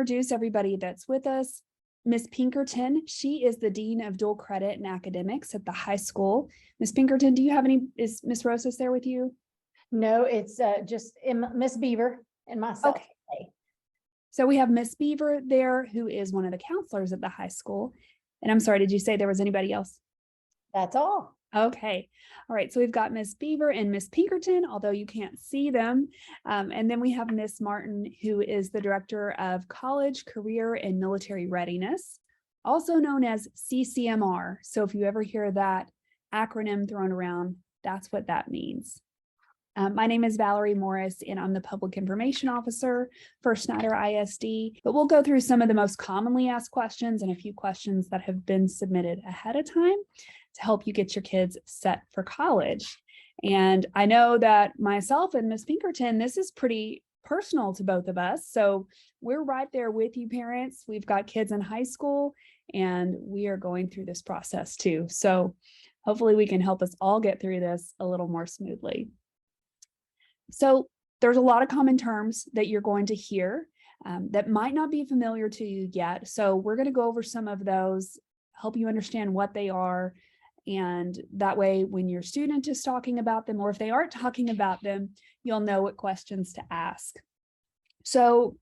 Introduce everybody that's with us. Ms. Pinkerton, she is the Dean of Dual Credit and Academics at the high school. Ms. Pinkerton, do you have any, is Ms. Rosas there with you? No, it's just Miss Beaver and myself. Okay. So we have Miss Beaver there, who is one of the counselors at the high school. And I'm sorry, did you say there was anybody else? That's all. Okay. All right. So we've got Miss Beaver and Miss Pinkerton, although you can't see them. And then we have Miss Martin, who is the Director of College, Career, and Military Readiness, also known as CCMR. So if you ever hear that acronym thrown around, that's what that means. My name is Valerie Morris, and I'm the Public Information Officer for Snyder ISD, but we'll go through some of the most commonly asked questions and a few questions that have been submitted ahead of time to help you get your kids set for college. And I know that myself and Ms. Pinkerton, this is pretty personal to both of us. So we're right there with you parents. We've got kids in high school and we are going through this process too. So hopefully we can help us all get through this a little more smoothly. So there's a lot of common terms that you're going to hear that might not be familiar to you yet. So we're going to go over some of those, help you understand what they are. And that way, when your student is talking about them, or if they aren't talking about them, you'll know what questions to ask. So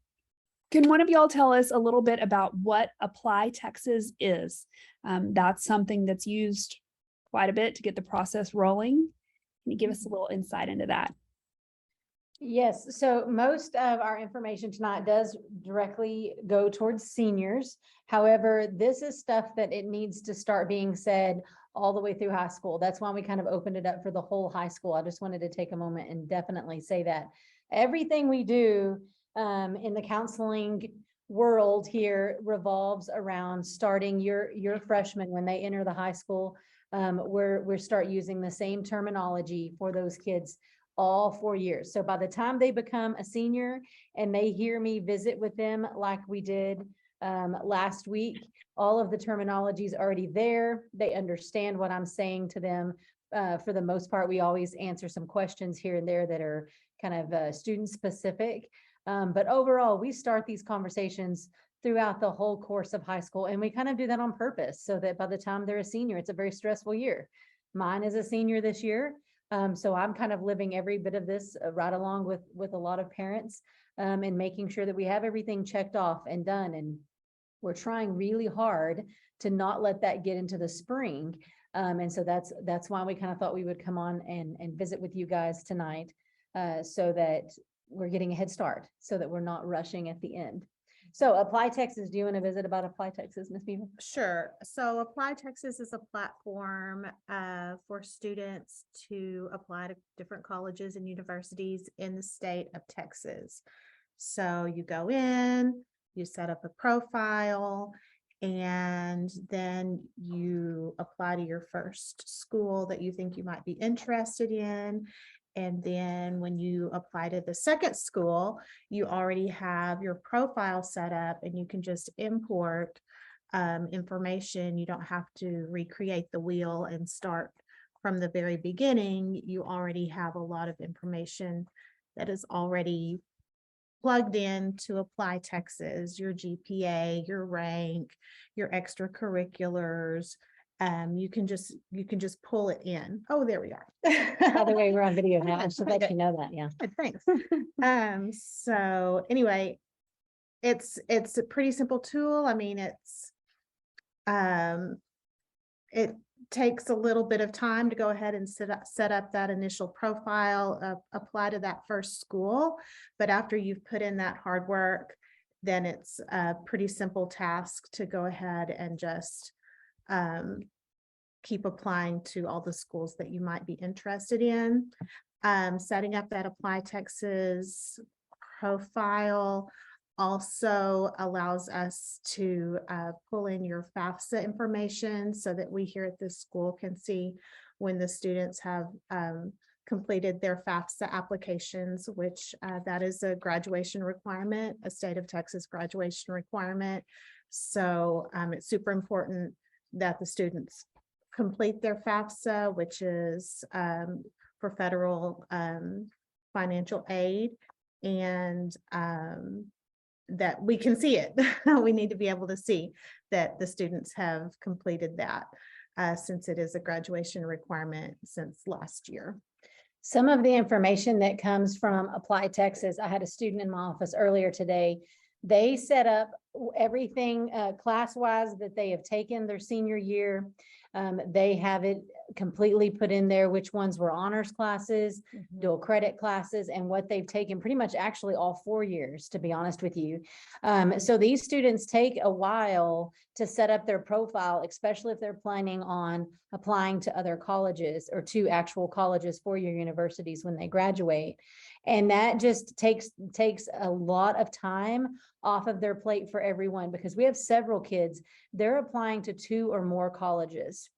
can one of y'all tell us a little bit about what Apply Texas is? That's something that's used quite a bit to get the process rolling. Can you give us a little insight into that? Yes, so most of our information tonight does directly go towards seniors. However, this is stuff that it needs to start being said all the way through high school. That's why we kind of opened it up for the whole high school. I just wanted to take a moment and definitely say that everything we do in the counseling world here revolves around starting your freshmen when they enter the high school. We start using the same terminology for those kids all 4 years. So by the time they become a senior and they hear me visit with them like we did last week, all of the terminology is already there. They understand what I'm saying to them. For the most part, we always answer some questions here and there that are kind of student specific. But overall, we start these conversations throughout the whole course of high school. And we kind of do that on purpose so that by the time they're a senior, it's a very stressful year. Mine is a senior this year. So I'm kind of living every bit of this right along with a lot of parents and making sure that we have everything checked off and done. And we're trying really hard to not let that get into the spring. And so that's why we kind of thought we would come on and visit with you guys tonight so that we're getting a head start so that we're not rushing at the end. So Apply Texas, do you want to visit about Apply Texas, Ms. Beaver? Sure. So Apply Texas is a platform for students to apply to different colleges and universities in the state of Texas. So you go in, you set up a profile, and then you apply to your first school that you think you might be interested in. And then when you apply to the second school, you already have your profile set up and you can just import information. You don't have to recreate the wheel and start from the very beginning. You already have a lot of information that is already plugged in to Apply Texas, your GPA, your rank, your extracurriculars. You can just pull it in. Oh, there we are. By the way, we're on video now, so that you know that. Yeah. Thanks. So anyway, it's a pretty simple tool. I mean, it takes a little bit of time to go ahead and set up that initial profile, apply to that first school. But after you've put in that hard work, then it's a pretty simple task to go ahead and just keep applying to all the schools that you might be interested in. Setting up that Apply Texas profile also allows us to pull in your FAFSA information so that we here at this school can see when the students have completed their FAFSA applications, which that is a graduation requirement, a state of Texas graduation requirement. So it's super important that the students complete their FAFSA, which is for federal financial aid. And that we can see it. We need to be able to see that the students have completed that, since it is a graduation requirement since last year. Some of the information that comes from Apply Texas, I had a student in my office earlier today. They set up everything class-wise that they have taken their senior year. They have it completely put in there, which ones were honors classes, dual credit classes, and what they've taken pretty much actually all 4 years, to be honest with you. So these students take a while to set up their profile, especially if they're planning on applying to other colleges or to actual colleges, four-year universities when they graduate. And that just takes a lot of time off of their plate for everyone, because we have several kids, they're applying to 2 or more colleges.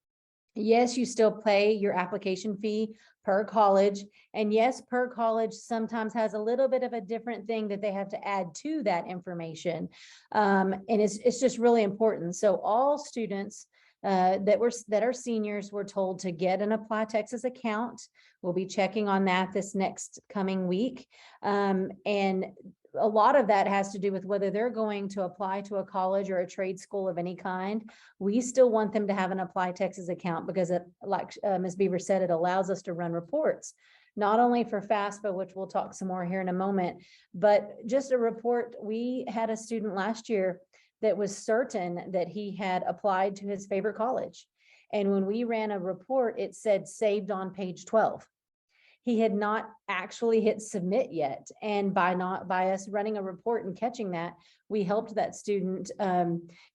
Yes, you still pay your application fee per college. And yes, per college sometimes has a little bit of a different thing that they have to add to that information. And it's just really important. So all students that are seniors were told to get an Apply Texas account. We'll be checking on that this next coming week. And a lot of that has to do with whether they're going to apply to a college or a trade school of any kind. We still want them to have an Apply Texas account because it, like Ms. Beaver said, it allows us to run reports, not only for FAFSA, which we'll talk some more here in a moment, but just a report. We had a student last year that was certain that he had applied to his favorite college. And when we ran a report, it said saved on page 12. He had not actually hit submit yet. And by us running a report and catching that, we helped that student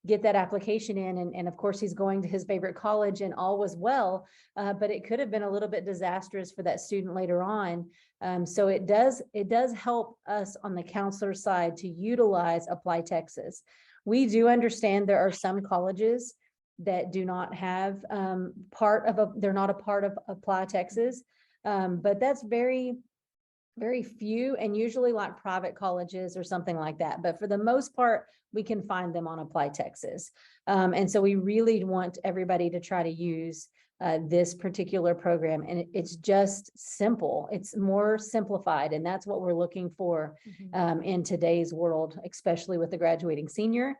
get that application in. And of course, he's going to his favorite college and all was well, but it could have been a little bit disastrous for that student later on. So it does help us on the counselor side to utilize Apply Texas. We do understand there are some colleges that do not have they're not a part of Apply Texas. But that's very, very few, and usually like private colleges or something like that. But for the most part, we can find them on Apply Texas. And so we really want everybody to try to use this particular program. And it's just simple. It's more simplified. And that's what we're looking for in today's world, especially with the graduating senior.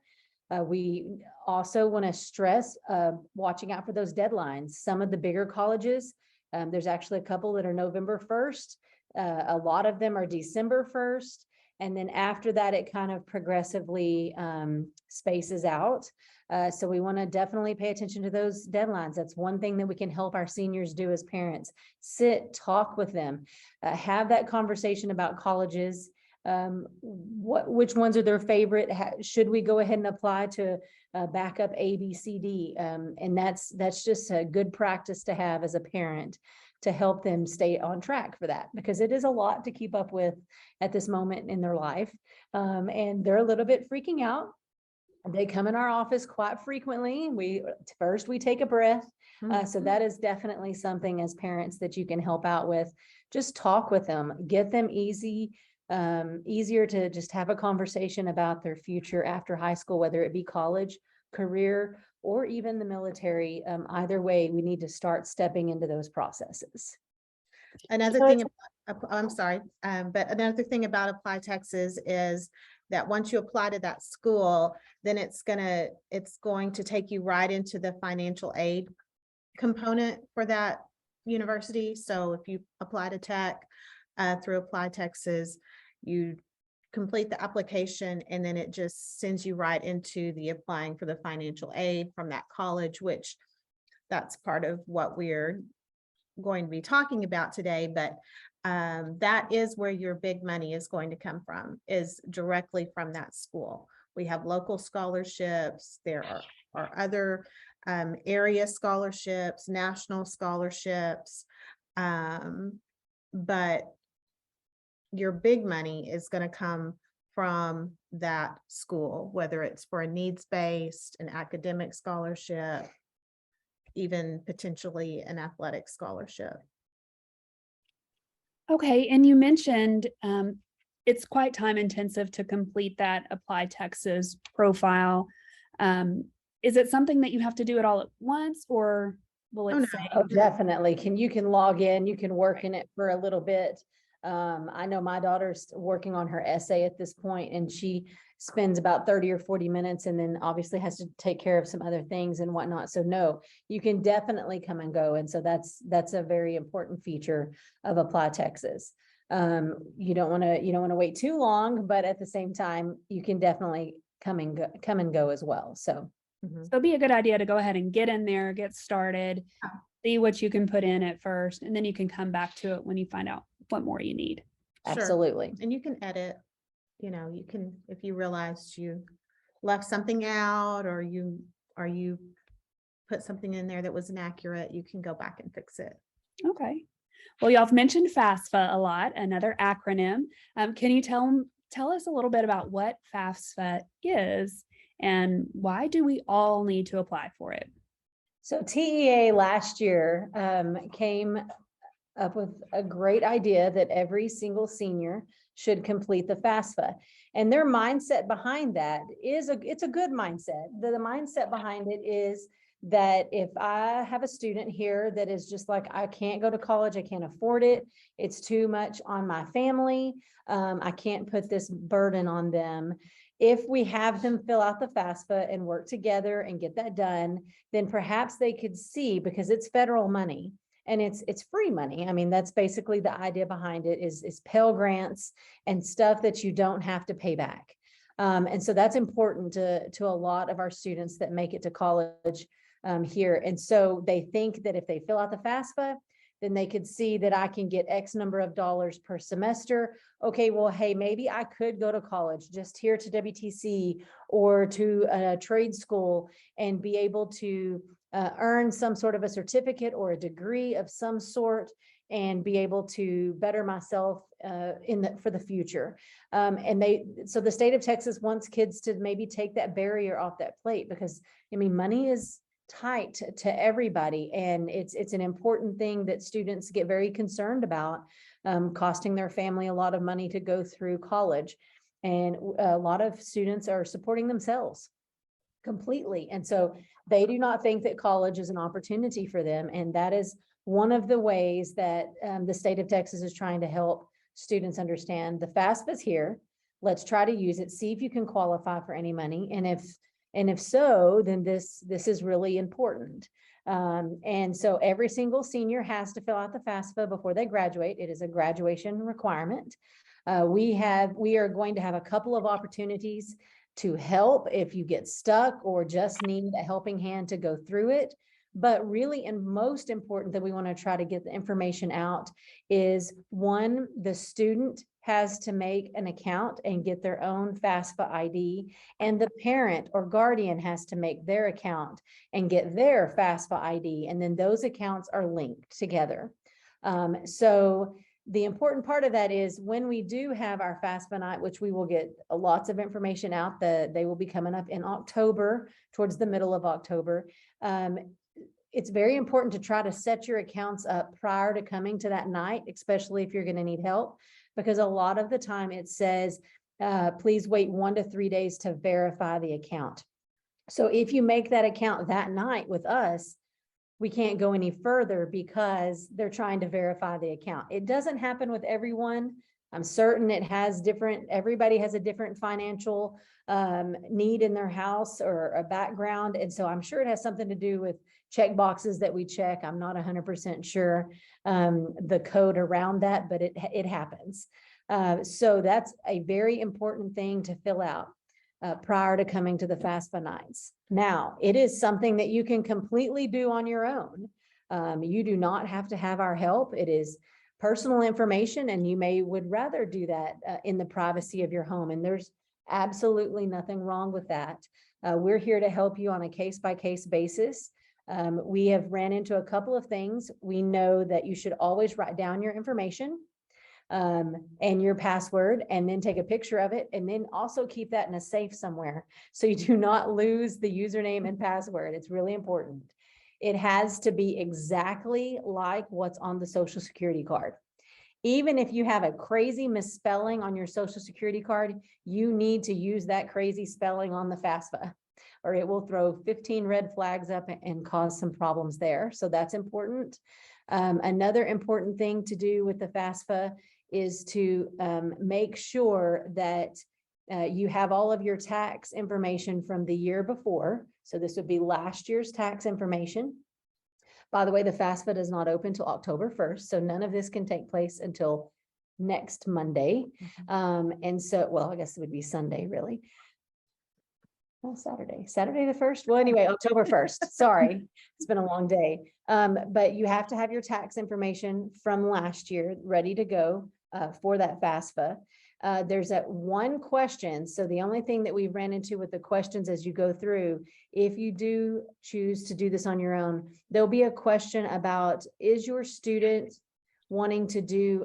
We also want to stress watching out for those deadlines. Some of the bigger colleges, there's actually a couple that are November 1st. A lot of them are December 1st. And then after that, it kind of progressively spaces out. So we want to definitely pay attention to those deadlines. That's one thing that we can help our seniors do as parents. Sit, talk with them, have that conversation about colleges. Which ones are their favorite? Should we go ahead and apply to backup A, B, C, D? And that's just a good practice to have as a parent to help them stay on track for that, because it is a lot to keep up with at this moment in their life. And they're a little bit freaking out. They come in our office quite frequently. We take a breath. So that is definitely something as parents that you can help out with. Just talk with them, get them easier to just have a conversation about their future after high school, whether it be college, career, or even the military. Either way, we need to start stepping into those processes. Another thing, I'm sorry, but another thing about Apply Texas is that once you apply to that school, then it's going to take you right into the financial aid component for that university. So if you apply to tech through Apply Texas, you complete the application, and then it just sends you right into the applying for the financial aid from that college, which that's part of what we're going to be talking about today. But that is where your big money is going to come from, is directly from that school. We have local scholarships. There are other area scholarships, national scholarships, but your big money is going to come from that school, whether it's for a needs-based, an academic scholarship, even potentially an athletic scholarship. Okay, and you mentioned it's quite time intensive to complete that Apply Texas profile. Is it something that you have to do it all at once, or will it say? Oh, definitely. You can log in, you can work in it for a little bit. I know my daughter's working on her essay at this point, and she spends about 30 or 40 minutes and then obviously has to take care of some other things and whatnot. So no, you can definitely come and go. And so that's a very important feature of Apply Texas. You don't want to wait too long, but at the same time, you can definitely come and go as well. So So it'd be a good idea to go ahead and get in there, get started, see what you can put in at first, and then you can come back to it when you find out what more you need. Sure. absolutely. And you can edit, you can, if you realized you left something out or you put something in there that was inaccurate, you can go back and fix it. Okay. Well, y'all have mentioned FAFSA a lot, another acronym. Can you tell us a little bit about what FAFSA is and why do we all need to apply for it? So TEA last year came up with a great idea that every single senior should complete the FAFSA. And their mindset behind that is it's a good mindset. The mindset behind it is that if I have a student here that is just like, I can't go to college, I can't afford it, it's too much on my family, I can't put this burden on them. If we have them fill out the FAFSA and work together and get that done, then perhaps they could see, because it's federal money and it's free money. I mean, that's basically the idea behind it is Pell Grants and stuff that you don't have to pay back. And so that's important to a lot of our students that make it to college here. And so they think that if they fill out the FAFSA, then they could see that I can get X number of dollars per semester. Okay, well, hey, maybe I could go to college just here to WTC or to a trade school and be able to earn some sort of a certificate or a degree of some sort and be able to better myself for the future. So the state of Texas wants kids to maybe take that barrier off that plate, because I mean, money is tight to everybody. And it's an important thing that students get very concerned about, costing their family a lot of money to go through college. And a lot of students are supporting themselves completely. And so they do not think that college is an opportunity for them. And that is one of the ways that the state of Texas is trying to help students understand the FAFSA is here. Let's try to use it, see if you can qualify for any money. And if so, then this is really important. And so every single senior has to fill out the FAFSA before they graduate. It is a graduation requirement. We are going to have a couple of opportunities to help if you get stuck or just need a helping hand to go through it. But really, and most important that we want to try to get the information out is, one, the student has to make an account and get their own FAFSA ID, and the parent or guardian has to make their account and get their FAFSA ID, and then those accounts are linked together. So the important part of that is when we do have our FAFSA night, which we will get lots of information out, they will be coming up in October, towards the middle of October. It's very important to try to set your accounts up prior to coming to that night, especially if you're going to need help, because a lot of the time it says, please wait 1 to 3 days to verify the account. So if you make that account that night with us, we can't go any further because they're trying to verify the account. It doesn't happen with everyone. I'm certain everybody has a different financial need in their house or a background. And so I'm sure it has something to do with check boxes that we check. I'm not 100% sure the code around that, but it happens. So that's a very important thing to fill out prior to coming to the FAFSA nights. Now, it is something that you can completely do on your own. You do not have to have our help. It is personal information, and you would rather do that in the privacy of your home. And there's absolutely nothing wrong with that. We're here to help you on a case-by-case basis. We have ran into a couple of things. We know that you should always write down your information and your password, and then take a picture of it, and then also keep that in a safe somewhere so you do not lose the username and password. It's really important. It has to be exactly like what's on the Social Security card. Even if you have a crazy misspelling on your Social Security card, you need to use that crazy spelling on the FAFSA, or it will throw 15 red flags up and cause some problems there. So that's important. Another important thing to do with the FAFSA is to make sure that you have all of your tax information from the year before. So this would be last year's tax information. By the way, the FAFSA does not open till October 1st, so none of this can take place until next Monday. And so, well, I guess it would be Sunday, really. Well, Saturday the 1st. Well, anyway, October 1st. Sorry, it's been a long day. But you have to have your tax information from last year ready to go for that FAFSA. There's that one question. So the only thing that we ran into with the questions as you go through, if you do choose to do this on your own, there'll be a question about, is your student wanting to do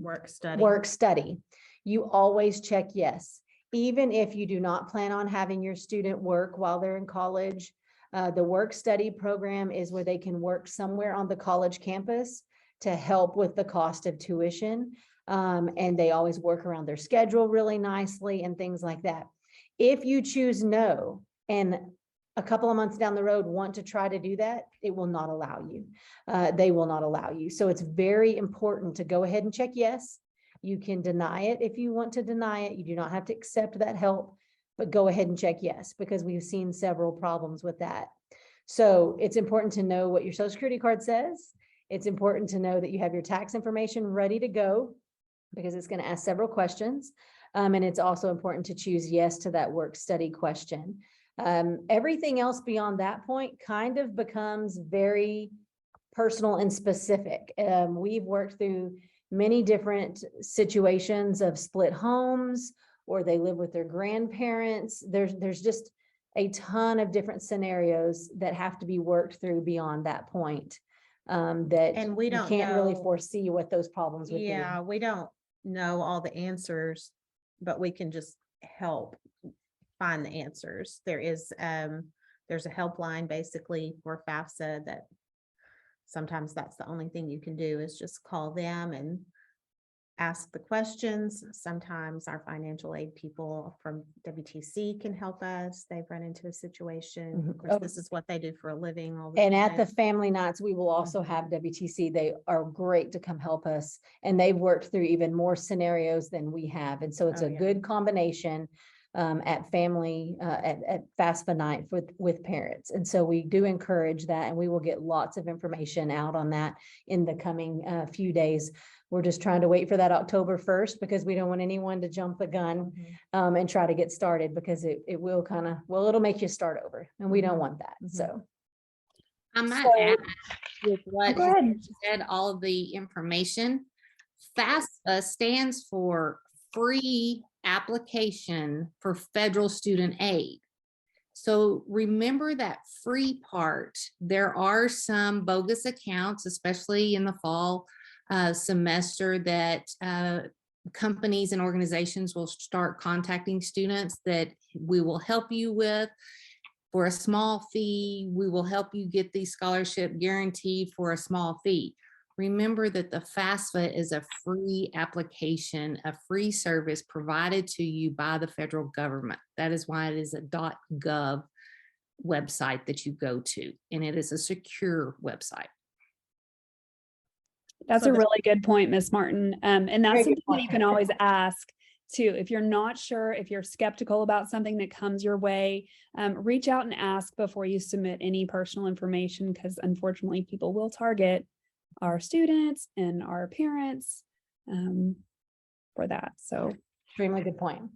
Work study. You always check yes. Even if you do not plan on having your student work while they're in college, the work study program is where they can work somewhere on the college campus to help with the cost of tuition. And they always work around their schedule really nicely and things like that. If you choose no, and a couple of months down the road want to try to do that, it will not allow you. They will not allow you. So it's very important to go ahead and check yes. You can deny it if you want to deny it. You do not have to accept that help, but go ahead and check yes, because we've seen several problems with that. So it's important to know what your Social Security card says. It's important to know that you have your tax information ready to go, because it's going to ask several questions. And it's also important to choose yes to that work study question. Everything else beyond that point kind of becomes very personal and specific. We've worked through many different situations of split homes, or they live with their grandparents. There's just a ton of different scenarios that have to be worked through beyond that point. And we don't can't really know- foresee what those problems would be. Yeah, we don't know all the answers, but we can just help find the answers. There's a helpline basically for FAFSA that sometimes that's the only thing you can do, is just call them and ask the questions. Sometimes our financial aid people from WTC can help us. They've run into a situation. Of course, this is what they do for a living. And at the family nights, we will also have WTC. They are great to come help us. And they've worked through even more scenarios than we have. And so it's a good combination at family, at FAFSA night with parents. And so we do encourage that, and we will get lots of information out on that in the coming few days. We're just trying to wait for that October 1st, because we don't want anyone to jump the gun and try to get started, because it will it'll make you start over, and we don't want that. So I might add with what go ahead. you said, all of the information. FAFSA stands for Free Application for Federal Student Aid. So remember that free part. There are some bogus accounts, especially in the fall semester, that companies and organizations will start contacting students that we will help you with for a small fee. We will help you get the scholarship guaranteed for a small fee. Remember that the FAFSA is a free application, a free service provided to you by the federal government. That is why it is a .gov website that you go to, and it is a secure website. That's So a really good point, Ms. Martin. And that's Very good something that point. you can always ask too. If you're not sure, if you're skeptical about something that comes your way, reach out and ask before you submit any personal information, because unfortunately people will target our students and our parents for that. So extremely good point.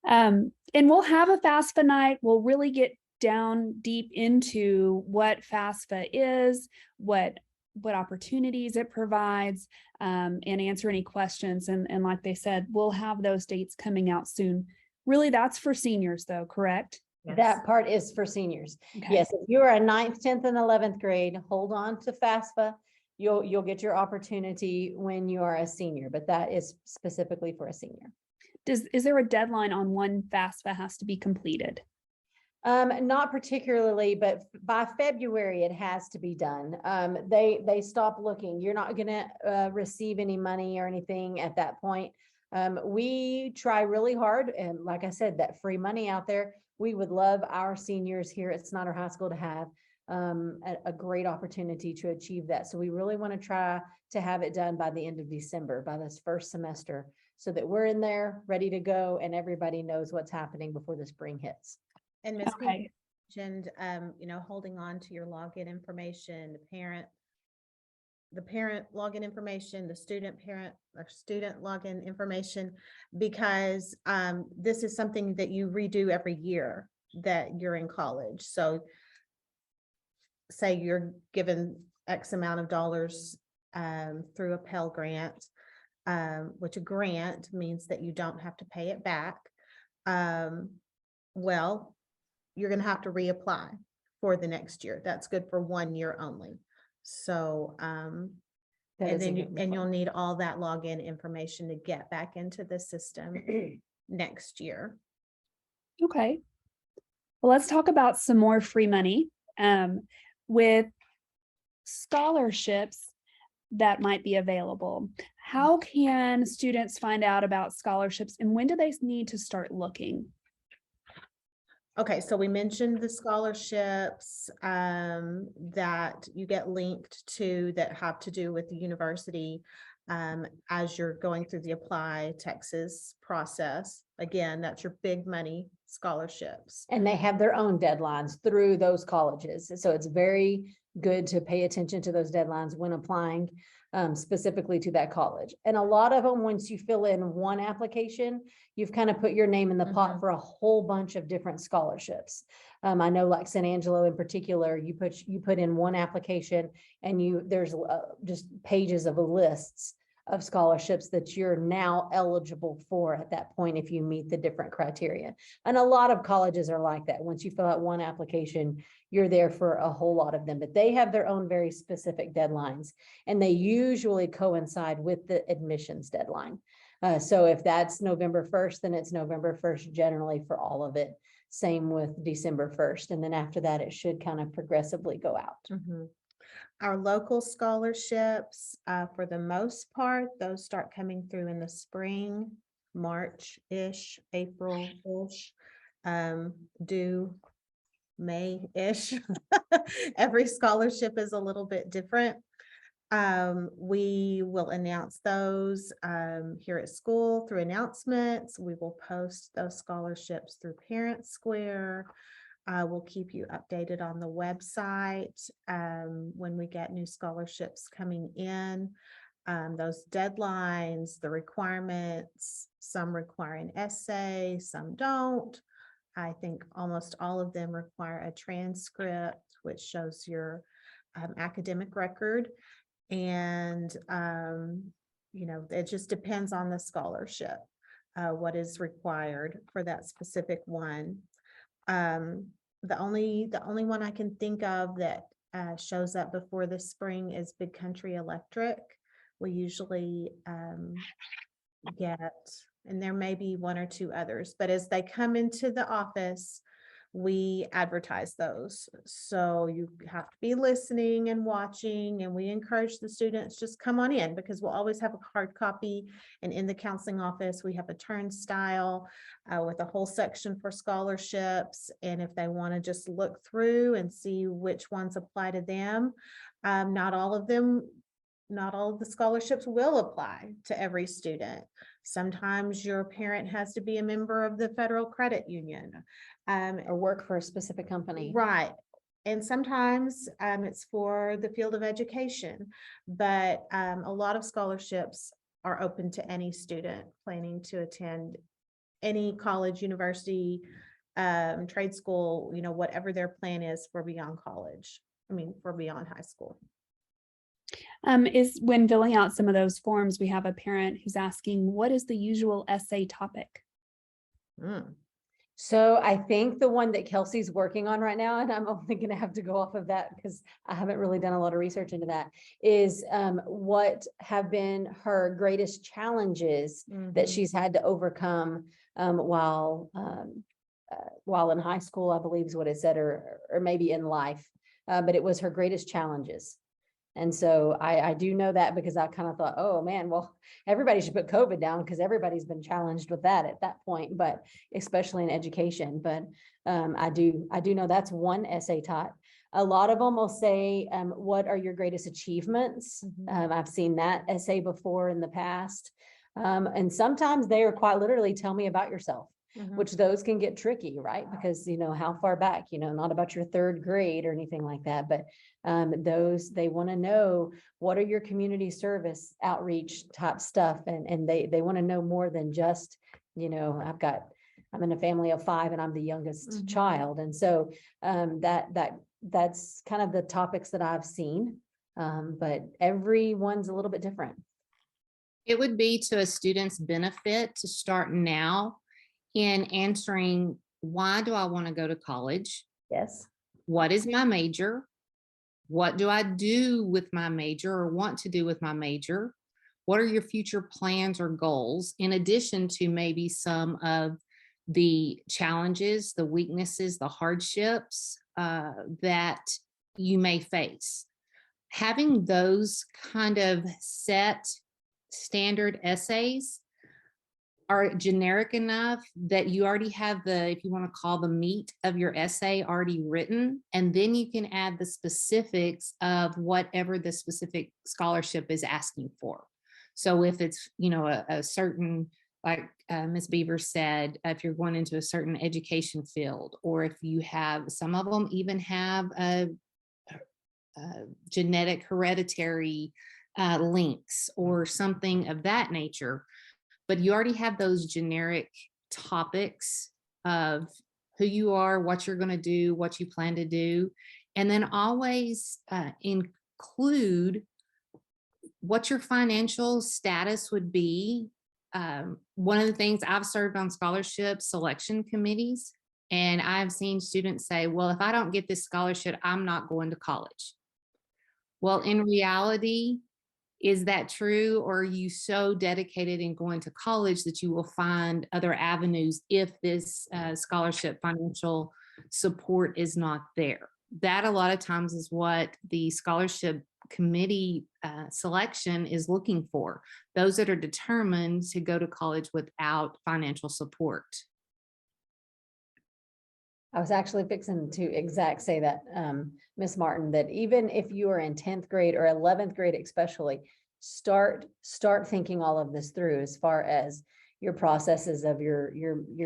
and we'll have a FAFSA night. We'll really get down deep into what FAFSA is, what opportunities it provides, and answer any questions. And like they said, we'll have those dates coming out soon. Really, that's for seniors though, correct? Yes. That part is for seniors. Okay. Yes, if you are a 9th, 10th, and 11th grade, hold on to FAFSA. You'll get your opportunity when you are a senior, but that is specifically for a senior. Is there a deadline on when FAFSA has to be completed? Not particularly, but by February, it has to be done. They stop looking. You're not gonna receive any money or anything at that point. We try really hard, and like I said, that free money out there, we would love our seniors here at Snyder High School to have. a great opportunity to achieve that. So we really want to try to have it done by the end of December, by this first semester, so that we're in there ready to go and everybody knows what's happening before the spring hits. And Ms. Pink Okay. mentioned, holding on to your login information, the parent login information, the student login information, because this is something that you redo every year that you're in college. So say you're given X amount of dollars through a Pell Grant, which a grant means that you don't have to pay it back. Well, you're going to have to reapply for the next year. That's good for 1 year only. So, you'll need all that login information to get back into the system next year. Okay. Well, let's talk about some more free money. With scholarships that might be available. How can students find out about scholarships and when do they need to start looking? Okay, so we mentioned the scholarships that you get linked to that have to do with the university as you're going through the Apply Texas process. Again, that's your big money scholarships. And they have their own deadlines through those colleges. So it's very good to pay attention to those deadlines when applying specifically to that college. And a lot of them, once you fill in one application, you've kind of put your name in the pot for a whole bunch of different scholarships. I know like San Angelo in particular, you put in one application and there's just pages of lists of scholarships that you're now eligible for at that point if you meet the different criteria. And a lot of colleges are like that. Once you fill out one application, you're there for a whole lot of them, but they have their own very specific deadlines, and they usually coincide with the admissions deadline. So if that's November 1st, then it's November 1st generally for all of it. Same with December 1st. And then after that, it should kind of progressively go out. Our local scholarships, for the most part, those start coming through in the spring, March-ish, April-ish, due May-ish. Every scholarship is a little bit different. We will announce those here at school through announcements. We will post those scholarships through Parent Square. We'll keep you updated on the website when we get new scholarships coming in. Those deadlines, the requirements, some require an essay, some don't. I think almost all of them require a transcript, which shows your academic record. And, it just depends on the scholarship, what is required for that specific one. The only one I can think of that shows up before the spring is Big Country Electric. We usually get, and there may be one or two others, but as they come into the office, we advertise those. So you have to be listening and watching, and we encourage the students just come on in, because we'll always have a hard copy. And in the counseling office, we have a turnstile with a whole section for scholarships. And if they want to just look through and see which ones apply to them, not all of the scholarships will apply to every student. Sometimes your parent has to be a member of the Federal Credit Union. Or work for a specific company. Right. And sometimes it's for the field of education, but a lot of scholarships are open to any student planning to attend any college, university, trade school, whatever their plan is for beyond high school. Is when filling out some of those forms, we have a parent who's asking, what is the usual essay topic? So I think the one that Kelsey's working on right now, and I'm only going to have to go off of that because I haven't really done a lot of research into that, is what have been her greatest challenges that she's had to overcome while in high school, I believe is what it said, or maybe in life. But it was her greatest challenges. And so I do know that because I kind of thought, oh man, well, everybody should put COVID down because everybody's been challenged with that at that point, but especially in education. But I do know that's one essay taught. A lot of them will say, what are your greatest achievements? I've seen that essay before in the past. And sometimes they are quite literally, tell me about yourself. Which those can get tricky, right? Because, you know, how far back, you know, not about your third grade or anything like that, but those, they want to know, what are your community service outreach type stuff? And they want to know more than just, you know, I'm in a family of 5 and I'm the youngest child. And so that's kind of the topics that I've seen. But everyone's a little bit different. It would be to a student's benefit to start now in answering, why do I want to go to college? Yes. What is my major? What do I do with my major or want to do with my major? What are your future plans or goals, in addition to maybe some of the challenges, the weaknesses, the hardships that you may face? Having those kind of set standard essays are generic enough that you already have the, if you want to call the meat of your essay already written, and then you can add the specifics of whatever the specific scholarship is asking for. So if it's, you know, a certain, like Ms. Beaver said, if you're going into a certain education field, or if you have, some of them even have a genetic hereditary links or something of that nature, but you already have those generic topics of who you are, what you're going to do, what you plan to do, and then always include what your financial status would be. One of the things, I've served on scholarship selection committees, and I've seen students say, well, if I don't get this scholarship, I'm not going to college. Well, in reality, is that true? Or are you so dedicated in going to college that you will find other avenues if this scholarship financial support is not there? That a lot of times is what the scholarship committee selection is looking for. Those that are determined to go to college without financial support. I was actually fixing to say that, Ms. Martin, that even if you are in 10th grade or 11th grade, especially, start thinking all of this through as far as your processes of your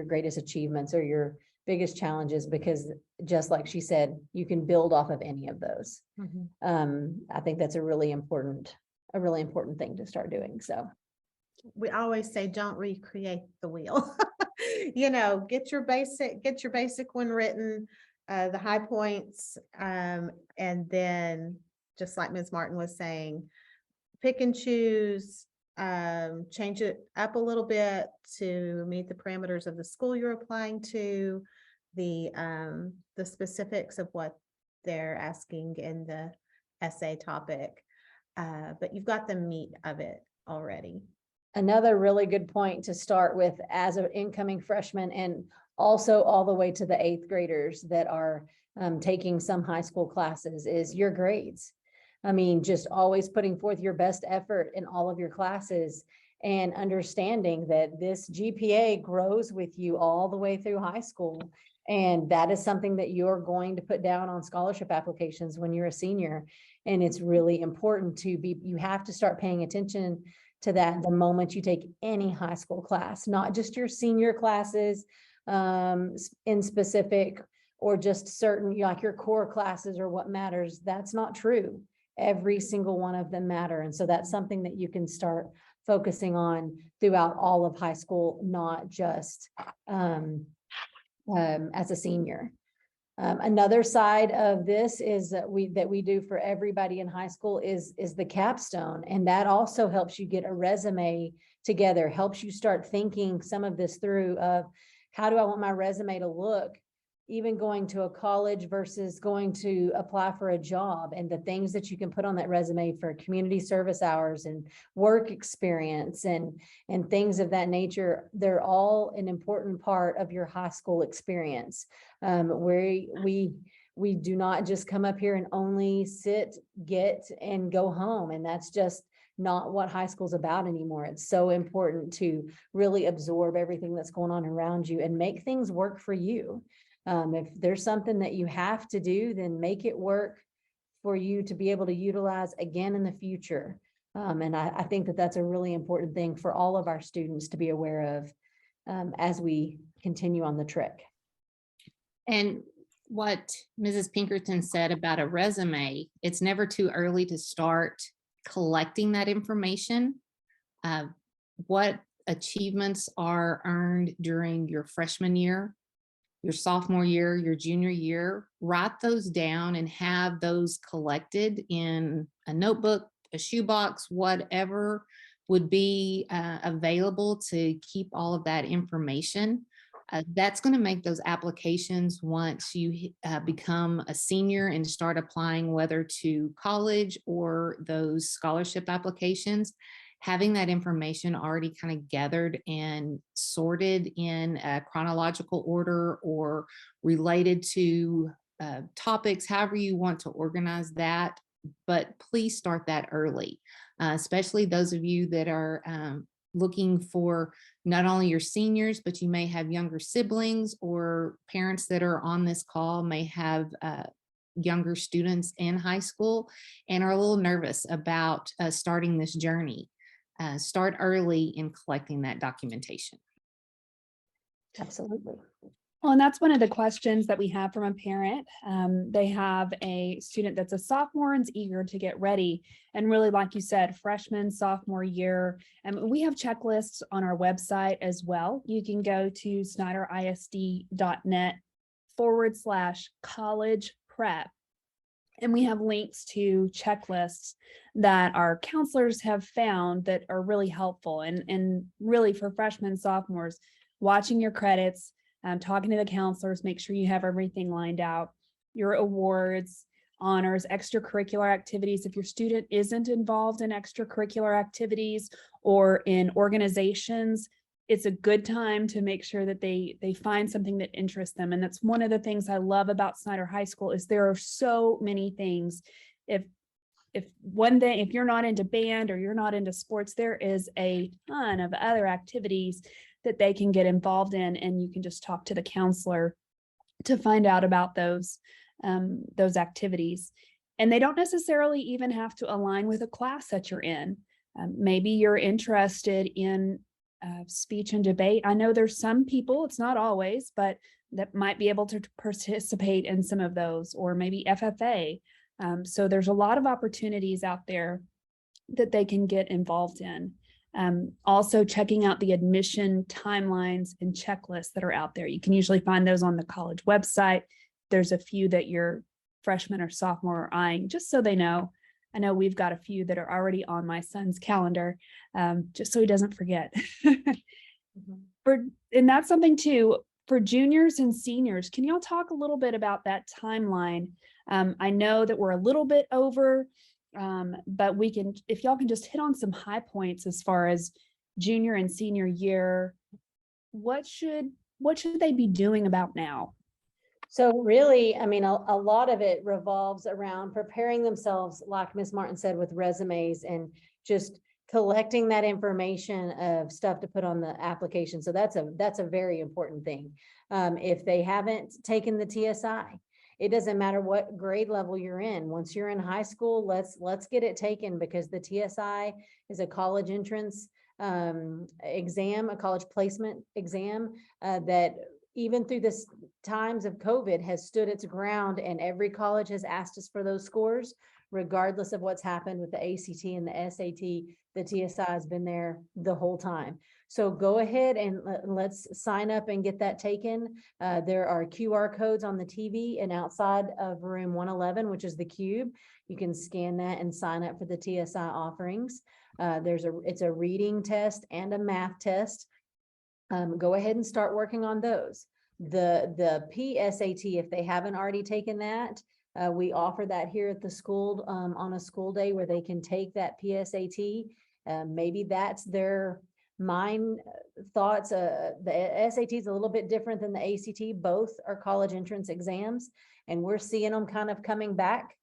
greatest achievements or your biggest challenges, because just like she said, you can build off of any of those. I think that's a really important thing to start doing. So We always say, don't recreate the wheel. You know, get your basic one written, the high points, and then just like Ms. Martin was saying, pick and choose, change it up a little bit to meet the parameters of the school you're applying to, the specifics of what they're asking in the essay topic, but you've got the meat of it already. another really good point to start with as an incoming freshman, and also all the way to the 8th graders that are taking some high school classes, is your grades. I mean, just always putting forth your best effort in all of your classes and understanding that this GPA grows with you all the way through high school. And that is something that you're going to put down on scholarship applications when you're a senior. And it's really important you have to start paying attention to that the moment you take any high school class, not just your senior classes in specific, or just certain, like your core classes or what matters. That's not true. Every single one of them matter. And so that's something that you can start focusing on throughout all of high school, not just as a senior. Another side of this is that we do for everybody in high school is the capstone. And that also helps you get a resume together, helps you start thinking some of this through of how do I want my resume to look, even going to a college versus going to apply for a job, and the things that you can put on that resume for community service hours and work experience and things of that nature. They're all an important part of your high school experience. Where we We do not just come up here and only sit, get, and go home. And that's just not what high school's about anymore. It's so important to really absorb everything that's going on around you and make things work for you. If there's something that you have to do, then make it work for you to be able to utilize again in the future. And I think that that's a really important thing for all of our students to be aware of as we continue on the trek. And what Mrs. Pinkerton said about a resume, it's never too early to start collecting that information. What achievements are earned during your freshman year, your sophomore year, your junior year, write those down and have those collected in a notebook, a shoebox, whatever would be available to keep all of that information. That's going to make those applications once you become a senior and start applying, whether to college or those scholarship applications. Having that information already kind of gathered and sorted in a chronological order or related to topics, however you want to organize that. But please start that early, especially those of you that are looking for not only your seniors, but you may have younger siblings, or parents that are on this call may have younger students in high school and are a little nervous about starting this journey. Start early in collecting that documentation. Absolutely. Well, and that's one of the questions that we have from a parent. They have a student that's a sophomore and is eager to get ready. And really, like you said, freshman, sophomore year. And we have checklists on our website as well. You can go to snyderisd.net/college prep. And we have links to checklists that our counselors have found that are really helpful. And really for freshmen, sophomores, watching your credits, talking to the counselors, make sure you have everything lined out, your awards, honors, extracurricular activities. If your student isn't involved in extracurricular activities or in organizations, it's a good time to make sure that they find something that interests them. And that's one of the things I love about Snyder High School is there are so many things. If one day, if you're not into band or you're not into sports, there is a ton of other activities that they can get involved in, and you can just talk to the counselor to find out about those activities. And they don't necessarily even have to align with a class that you're in. Maybe you're interested in speech and debate. I know there's some people, it's not always, but that might be able to participate in some of those, or maybe FFA. So there's a lot of opportunities out there that they can get involved in. Also checking out the admission timelines and checklists that are out there. You can usually find those on the college website. There's a few that your freshman or sophomore are eyeing, just so they know. I know we've got a few that are already on my son's calendar, just so he doesn't forget. And that's something too, for juniors and seniors. Can y'all talk a little bit about that timeline? I know that we're a little bit over, but we can, if y'all can just hit on some high points as far as junior and senior year, what should they be doing about now? So really, I mean, a lot of it revolves around preparing themselves, like Ms. Martin said, with resumes and just collecting that information of stuff to put on the application. So that's a very important thing. If they haven't taken the TSI, it doesn't matter what grade level you're in. Once you're in high school, let's get it taken, because the TSI is a college entrance exam, a college placement exam that even through this times of COVID has stood its ground, and every college has asked us for those scores, regardless of what's happened with the ACT and the SAT. The TSI has been there the whole time. So go ahead and let's sign up and get that taken. There are QR codes on the TV and outside of room 111, which is the cube. You can scan that and sign up for the TSI offerings. It's a reading test and a math test. Go ahead and start working on those. The PSAT, if they haven't already taken that, we offer that here at the school on a school day where they can take that PSAT. Maybe that's their Mine thoughts, the SAT is a little bit different than the ACT. Both are college entrance exams, and we're seeing them kind of coming back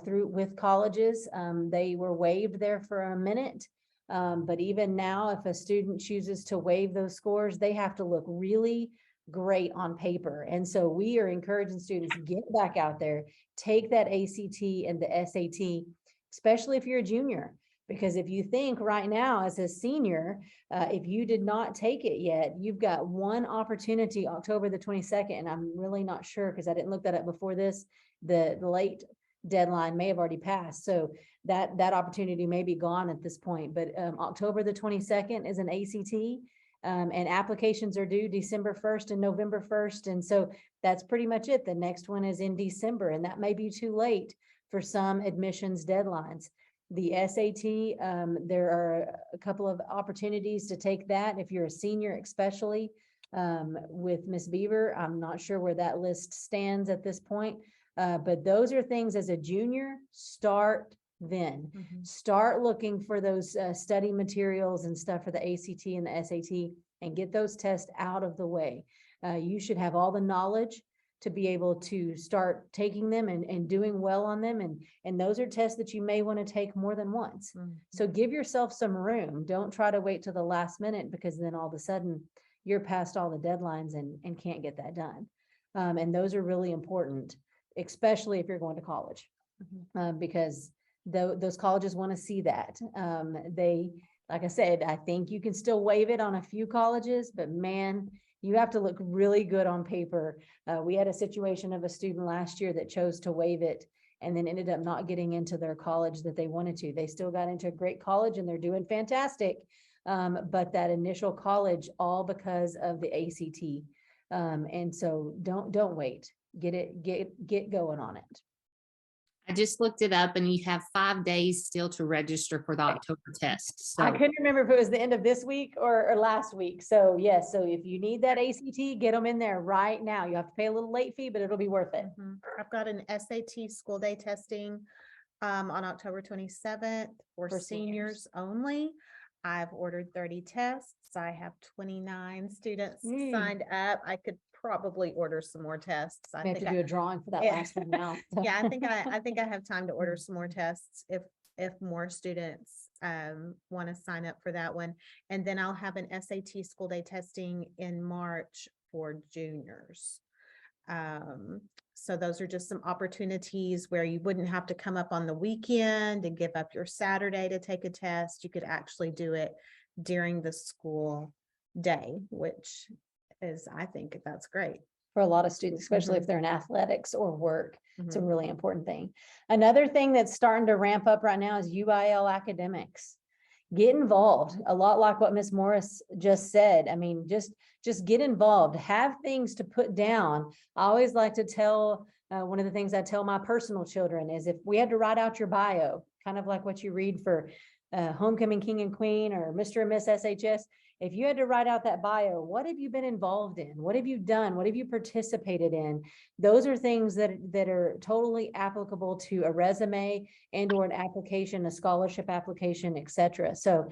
through with colleges. They were waived there for a minute. But even now, if a student chooses to waive those scores, they have to look really great on paper. And so we are encouraging students, get back out there, take that ACT and the SAT, especially if you're a junior. Because if you think right now as a senior, if you did not take it yet, you've got one opportunity, October the 22nd, and I'm really not sure because I didn't look that up before this. The late deadline may have already passed. So that opportunity may be gone at this point, but October the 22nd is an ACT. And applications are due December 1st and November 1st. And so that's pretty much it. The next one is in December, and that may be too late for some admissions deadlines. The SAT, there are a couple of opportunities to take that if you're a senior, especially with Miss Beaver. I'm not sure where that list stands at this point, but those are things as a junior, start then. Start looking for those study materials and stuff for the ACT and the SAT and get those tests out of the way. You should have all the knowledge to be able to start taking them and doing well on them. And those are tests that you may want to take more than once. So give yourself some room. Don't try to wait till the last minute, because then all of a sudden you're past all the deadlines and can't get that done. And those are really important, especially if you're going to college, because those colleges want to see that. Like I said, I think you can still waive it on a few colleges, but man, you have to look really good on paper. We had a situation of a student last year that chose to waive it and then ended up not getting into their college that they wanted to. They still got into a great college and they're doing fantastic. But that initial college, all because of the ACT. And so don't wait, get going on it. I just looked it up and you have 5 days still to register for the October test. So I couldn't remember if it was the end of this week or last week. So yes, so if you need that ACT, get them in there right now. You have to pay a little late fee, but it'll be worth it. I've got an SAT school day testing on October 27th for seniors only. I've ordered 30 tests. I have 29 students signed up. I could probably order some more tests. I have to do a drawing for that last one now. So. Yeah, I think I have time to order some more tests if more students want to sign up for that one. And then I'll have an SAT school day testing in March for juniors. So those are just some opportunities where you wouldn't have to come up on the weekend and give up your Saturday to take a test. You could actually do it during the school day, which is, I think that's great. For a lot of students, especially if they're in athletics or work. It's a really important thing. Another thing that's starting to ramp up right now is UIL academics. Get involved, a lot like what Ms. Morris just said. I mean, just get involved, have things to put down. I always like to tell, one of the things I tell my personal children is if we had to write out your bio, kind of like what you read for Homecoming King and Queen or Mr. and Miss SHS, if you had to write out that bio, what have you been involved in? What have you done? What have you participated in? Those are things that are totally applicable to a resume and or an application, a scholarship application, etc. So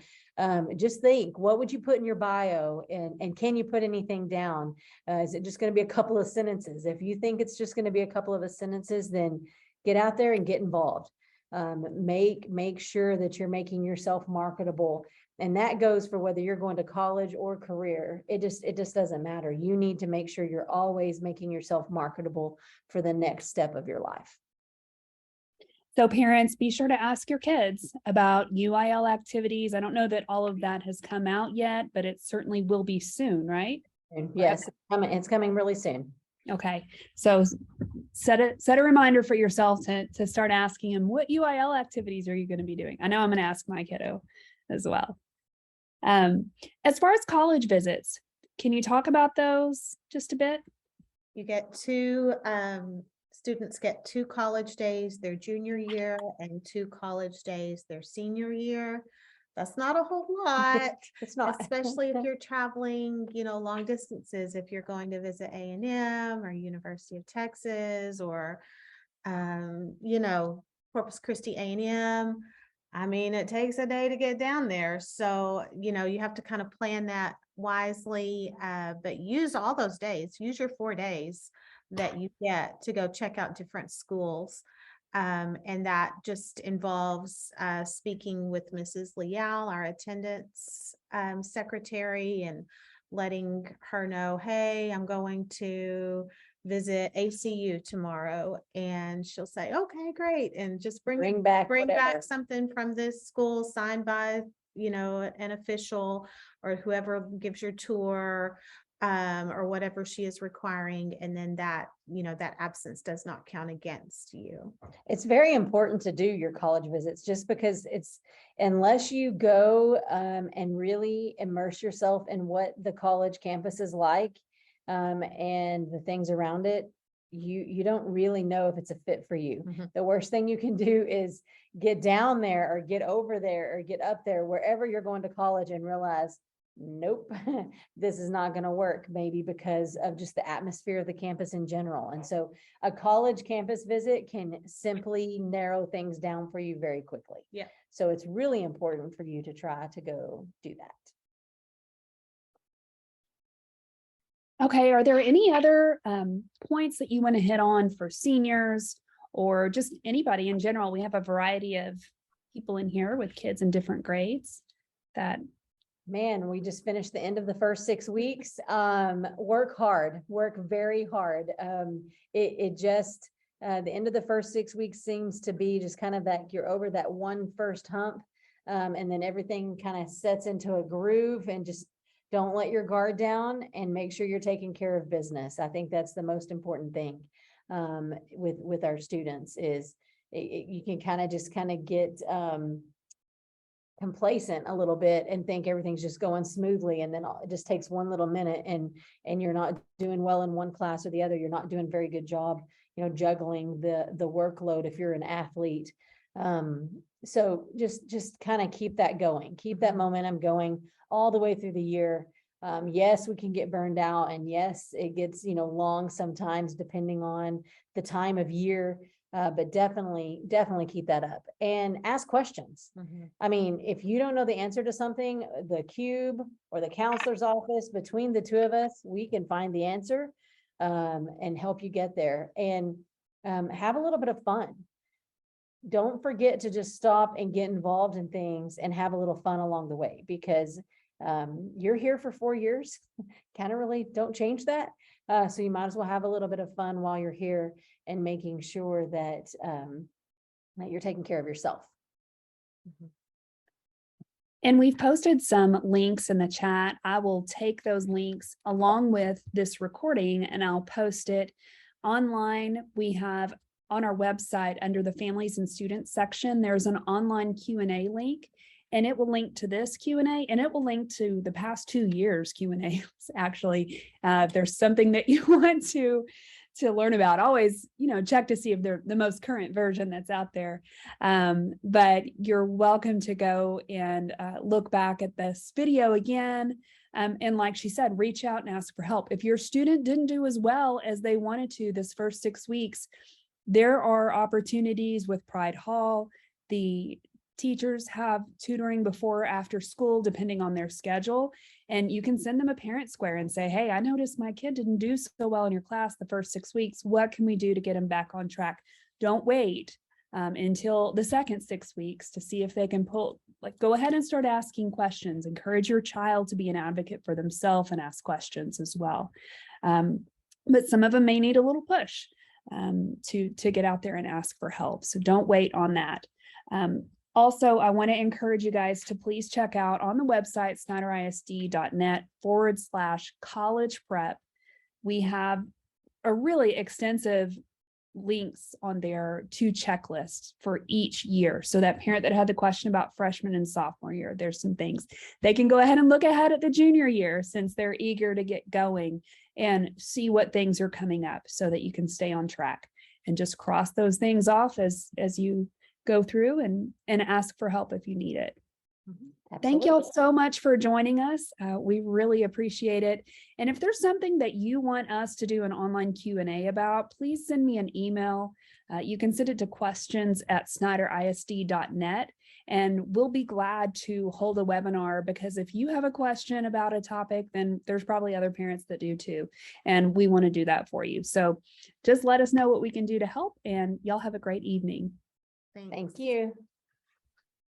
just think, what would you put in your bio and can you put anything down? Is it just going to be a couple of sentences? If you think it's just going to be a couple of sentences, then get out there and get involved. Make sure that you're making yourself marketable. And that goes for whether you're going to college or career. It just doesn't matter. You need to make sure you're always making yourself marketable for the next step of your life. So parents, be sure to ask your kids about UIL activities. I don't know that all of that has come out yet, but it certainly will be soon, right? Yes, it's coming really soon. Okay, so set a reminder for yourself to start asking him, what UIL activities are you going to be doing? I know I'm going to ask my kiddo as well. As far as college visits, can you talk about those just a bit? You get students get 2 college days their junior year and 2 college days their senior year. That's not a whole lot. It's not, especially if you're traveling, long distances, if you're going to visit A&M or University of Texas or, Corpus Christi A&M. I mean, it takes a day to get down there. So, you have to kind of plan that wisely, but use all those days, use your 4 days that you get to go check out different schools. And that just involves speaking with Mrs. Leal, our attendance secretary, and letting her know, hey, I'm going to visit ACU tomorrow. And she'll say, okay, great. And just Bring back bring whatever. back something from this school signed by, an official or whoever gives your tour, or whatever she is requiring. And then that, that absence does not count against you. It's very important to do your college visits, just because unless you go and really immerse yourself in what the college campus is like, and the things around it, you don't really know if it's a fit for you. Mhm. The worst thing you can do is get down there or get over there or get up there, wherever you're going to college, and realize, nope, this is not going to work, maybe because of just the atmosphere of the campus in general. And so a college campus visit can simply narrow things down for you very quickly. Yeah. So it's really important for you to try to go do that. Okay, are there any other points that you want to hit on for seniors or just anybody in general? We have a variety of people in here with kids in different grades that. Man, we just finished the end of the first 6 weeks. Work hard, work very hard. It just, the end of the first 6 weeks seems to be just kind of that you're over that one first hump. And then everything kind of sets into a groove, and just don't let your guard down and make sure you're taking care of business. I think that's the most important thing with our students is you can kind of get complacent a little bit and think everything's just going smoothly, and then it just takes one little minute and you're not doing well in one class or the other. You're not doing a very good job, juggling the workload if you're an athlete. So just kind of keep that going, keep that momentum going all the way through the year. Yes, we can get burned out, and yes, it gets, long sometimes depending on the time of year. But definitely keep that up and ask questions. Mhm. I mean, if you don't know the answer to something, the cube or the counselor's office, between the two of us, we can find the answer and help you get there, and have a little bit of fun. Don't forget to just stop and get involved in things and have a little fun along the way, because you're here for 4 years. Kind of really don't change that. So you might as well have a little bit of fun while you're here, and making sure that that you're taking care of yourself. And we've posted some links in the chat. I will take those links along with this recording and I'll post it online. We have on our website under the families and students section, there's an online Q&A link, and it will link to this Q&A, and it will link to the past 2 years Q&A. Actually, if there's something that you want to learn about, always, check to see if they're the most current version that's out there. But you're welcome to go and look back at this video again. And like she said, reach out and ask for help. If your student didn't do as well as they wanted to this first 6 weeks, there are opportunities with Pride Hall. The teachers have tutoring before or after school, depending on their schedule. And you can send them a parent square and say, hey, I noticed my kid didn't do so well in your class the first 6 weeks. What can we do to get him back on track? Don't wait until the second 6 weeks to see if they can go ahead and start asking questions. Encourage your child to be an advocate for themselves and ask questions as well. But some of them may need a little push to get out there and ask for help. So don't wait on that. Also, I want to encourage you guys to please check out on the website, snyderisd.net/college prep. We have a really extensive links on there to checklists for each year. So that parent that had the question about freshman and sophomore year, there's some things they can go ahead and look ahead at the junior year, since they're eager to get going, and see what things are coming up so that you can stay on track, and just cross those things off as you go through and ask for help if you need it. Thank y'all Absolutely. so much for joining us. We really appreciate it. And if there's something that you want us to do an online Q&A about, please send me an email. You can send it to questions@snyderisd.net, and we'll be glad to hold a webinar, because if you have a question about a topic, then there's probably other parents that do too. And we want to do that for you. So just let us know what we can do to help, and y'all have a great evening. Thank you.